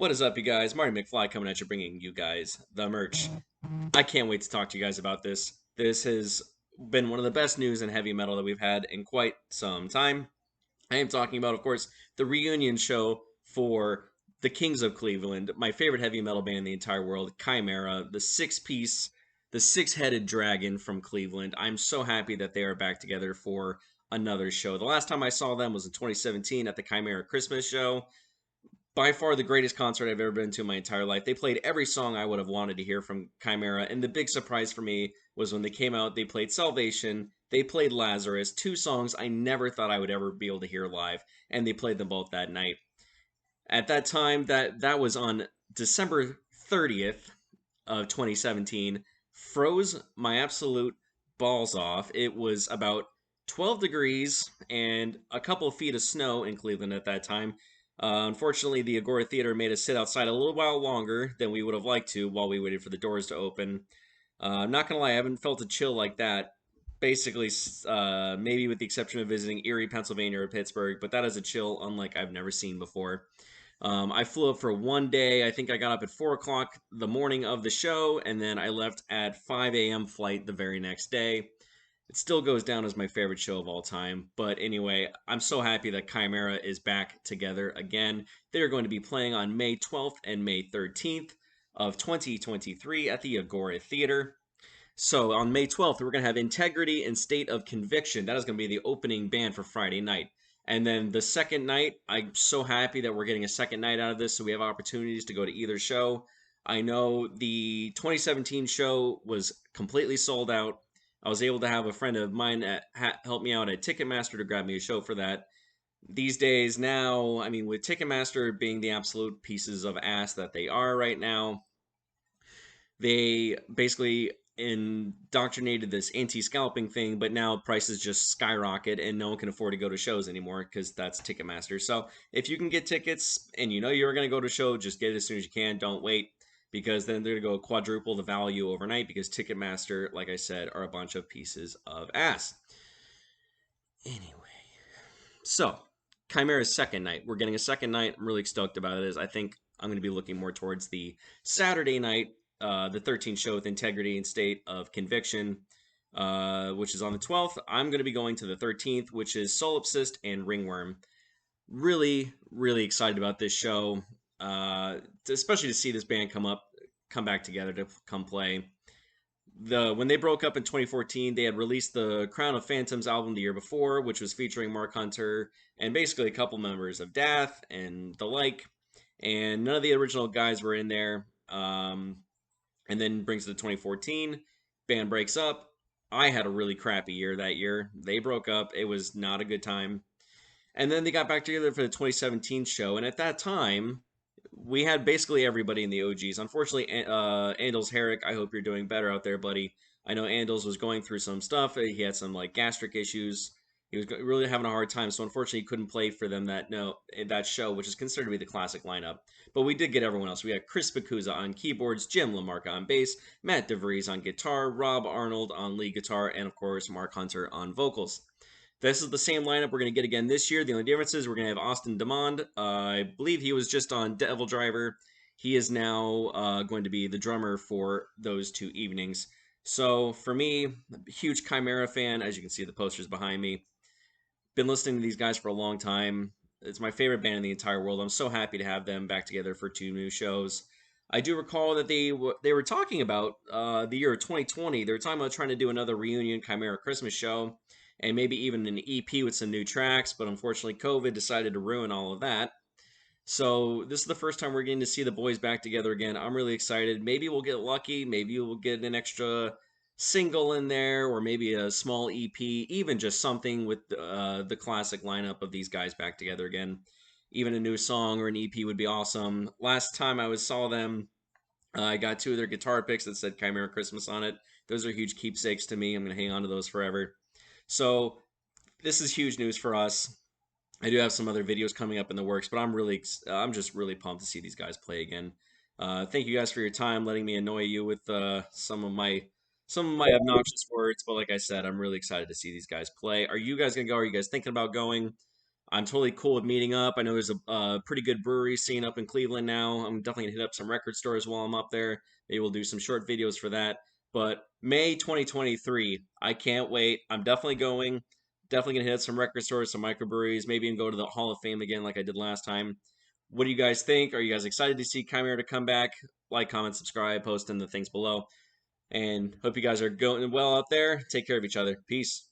What is up, you guys? Marty McFly coming at you, bringing you guys the merch. I can't wait to talk to you guys about this. This has been one of the best news in heavy metal that we've had in quite some time. I am talking about, of course, the reunion show for the Kings of Cleveland, my favorite heavy metal band in the entire world, Chimera, the six-piece, the six-headed dragon from Cleveland. I'm so happy that they are back together for another show. The last time I saw them was in 2017 at the Chimera Christmas show. By far the greatest concert I've ever been to in my entire life. They played every song I would have wanted to hear from Chimera, and the big surprise for me was when they came out, they played Salvation, they played Lazarus, two songs I never thought I would ever be able to hear live, and they played them both that night. At that time, that was on December 30th of 2017, froze my absolute balls off. It was about 12 degrees and a couple of feet of snow in Cleveland at that time. Unfortunately, the Agora Theater made us sit outside a little while longer than we would have liked to while we waited for the doors to open. I'm not gonna lie, I haven't felt a chill like that. Basically, maybe with the exception of visiting Erie, Pennsylvania, or Pittsburgh, but that is a chill unlike I've never seen before. I flew up for one day. I think I got up at 4 o'clock the morning of the show, and then I left at 5 a.m. flight the very next day. It still goes down as my favorite show of all time. But anyway, I'm so happy that Chimera is back together again. They're going to be playing on May 12th and May 13th of 2023 at the Agora Theater. So on May 12th, we're going to have Integrity and State of Conviction. That is going to be the opening band for Friday night. And then the second night, I'm so happy that we're getting a second night out of this, so we have opportunities to go to either show. I know the 2017 show was completely sold out. I was able to have a friend of mine help me out at Ticketmaster to grab me a show for that. These days now, I mean, with Ticketmaster being the absolute pieces of ass that they are right now, they basically indoctrinated this anti-scalping thing, but now prices just skyrocket and no one can afford to go to shows anymore because that's Ticketmaster. So if you can get tickets and you know you're going to go to a show, just get it as soon as you can. Don't wait because then they're going to go quadruple the value overnight because Ticketmaster, like I said, are a bunch of pieces of ass. Anyway, so Chimera's second night. We're getting a second night. I'm really stoked about it. I think I'm going to be looking more towards the Saturday night, the 13th show with Integrity and State of Conviction, which is on the 12th. I'm going to be going to the 13th, which is Solipsist and Ringworm. Really, really excited about this show, especially to see this band come back together to come play. When they broke up in 2014, they had released the Crown of Phantoms album the year before, which was featuring Mark Hunter and basically a couple members of Death and the like, and none of the original guys were in there. And then brings it to 2014, band breaks up. I had a really crappy year that year. They broke up. It was not a good time. And then they got back together for the 2017 show, and at that time, we had basically everybody in the OGs. Unfortunately, Andals Herrick, I hope you're doing better out there, buddy. I know Andals was going through some stuff. He had some like gastric issues. He was really having a hard time, so unfortunately, he couldn't play for them that show, which is considered to be the classic lineup. But we did get everyone else. We had Chris Bacuza on keyboards, Jim LaMarca on bass, Matt DeVries on guitar, Rob Arnold on lead guitar, and of course Mark Hunter on vocals. This is the same lineup we're going to get again this year. The only difference is we're going to have Austin Demond. I believe he was just on Devil Driver. He is now going to be the drummer for those two evenings. So for me, huge Chimera fan. As you can see, the posters behind me. Been listening to these guys for a long time. It's my favorite band in the entire world. I'm so happy to have them back together for two new shows. I do recall that they were talking about the year 2020. They were talking about trying to do another reunion Chimera Christmas show and maybe even an EP with some new tracks, but unfortunately COVID decided to ruin all of that. So this is the first time we're getting to see the boys back together again. I'm really excited. Maybe we'll get lucky. Maybe we'll get an extra single in there or maybe a small EP, even just something with the classic lineup of these guys back together again. Even a new song or an EP would be awesome. Last time saw them, I got two of their guitar picks that said Chimera Christmas on it. Those are huge keepsakes to me. I'm going to hang on to those forever. So this is huge news for us. I do have some other videos coming up in the works, but I'm just really pumped to see these guys play again. Thank you guys for your time, letting me annoy you with some of my obnoxious words. But like I said, I'm really excited to see these guys play. Are you guys gonna go? Are you guys thinking about going? I'm totally cool with meeting up. I know there's a pretty good brewery scene up in Cleveland now. I'm definitely gonna hit up some record stores while I'm up there. Maybe we'll do some short videos for that. But May 2023, I can't wait. I'm definitely going. Definitely gonna hit some record stores, some microbreweries, maybe even go to the Hall of Fame again like I did last time. What do you guys think? Are you guys excited to see Chimera to come back? Like, comment, subscribe, post in the things below. And hope you guys are going well out there. Take care of each other. Peace.